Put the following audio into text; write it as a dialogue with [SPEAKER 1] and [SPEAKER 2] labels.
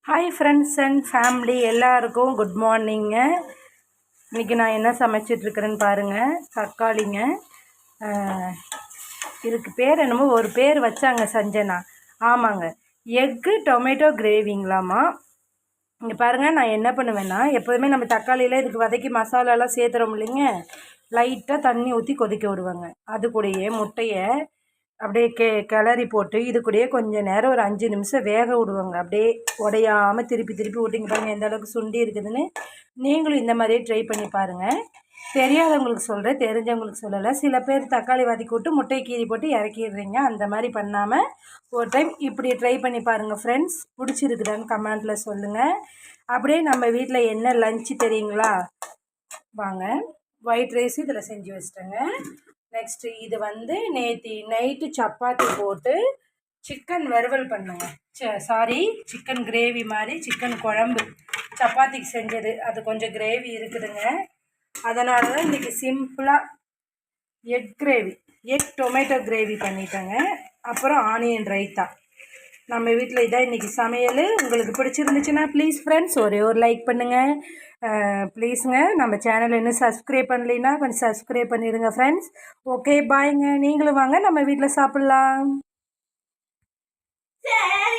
[SPEAKER 1] Hi friends and family எல்லாருக்கும் good மார்னிங்க. இன்றைக்கி நான் என்ன சமைச்சிட்ருக்கிறேன்னு பாருங்கள். தக்காளிங்க, இதுக்கு பேர் என்னமோ ஒரு பேர் வச்சாங்க, சஞ்சனா. ஆமாங்க, எக்கு டொமேட்டோ கிரேவிங்களாமா. இங்கே பாருங்கள், நான் என்ன பண்ணுவேன்னா, எப்போதுமே நம்ம தக்காளியில் இதுக்கு வதக்கி மசாலாலாம் சேர்த்துறோம் இல்லைங்க, லைட்டாக தண்ணி ஊற்றி கொதிக்க விடுவாங்க. அது கூடயே முட்டையை அப்படியே கிளறி போட்டு இது கூடயே கொஞ்சம் நேரம் ஒரு 5 நிமிஷம் வேக விடுவாங்க. அப்படியே உடையாமல் திருப்பி திருப்பி விட்டிங்க பாருங்கள் எந்த அளவுக்கு சுண்டி இருக்குதுன்னு. நீங்களும் இந்த மாதிரியே ட்ரை பண்ணி பாருங்கள். தெரியாதவங்களுக்கு சொல்கிறேன், தெரிஞ்சவங்களுக்கு சொல்லலை. சில பேர் தக்காளி வதக்கி விட்டு முட்டையை கீறி போட்டு இறக்கிடுறீங்க. அந்த மாதிரி பண்ணாமல் ஒரு டைம் இப்படி ட்ரை பண்ணி பாருங்கள் ஃப்ரெண்ட்ஸ். பிடிச்சிருக்குதான்னு கமெண்ட்டில் சொல்லுங்கள். அப்படியே நம்ம வீட்டில் என்ன லஞ்சு தெரியுங்களா? வாங்க, ஒயிட் ரைஸ் இதில் செஞ்சு வச்சிட்டேங்க. நெக்ஸ்ட்டு இது வந்து நேற்று நைட்டு சப்பாத்தி போட்டு சிக்கன் வறுவல் பண்ணுங்க. சிக்கன் கிரேவி மாதிரி, சிக்கன் குழம்பு சப்பாத்திக்கு செஞ்சது. அது கொஞ்சம் கிரேவி இருக்குதுங்க. அதனால தான் இன்றைக்கி சிம்பிளாக எக் டொமேட்டோ கிரேவி பண்ணிட்டேங்க. அப்புறம் ஆனியன் ரைத்தா. நம்ம வீட்டில் இதான் இன்றைக்கி சமையல். உங்களுக்கு பிடிச்சிருந்துச்சுன்னா ப்ளீஸ் ஃப்ரெண்ட்ஸ் ஒரே ஒரு லைக் பண்ணுங்கள். ப்ளீஸுங்க, நம்ம சேனல் இன்னும் சப்ஸ்கிரைப் பண்ணலைன்னா கொஞ்சம் சப்ஸ்கிரைப் பண்ணிடுங்க ஃப்ரெண்ட்ஸ். ஓகே, பாய்ங்க. நீங்களும் வாங்க, நம்ம வீட்டில் சாப்பிட்லாம்.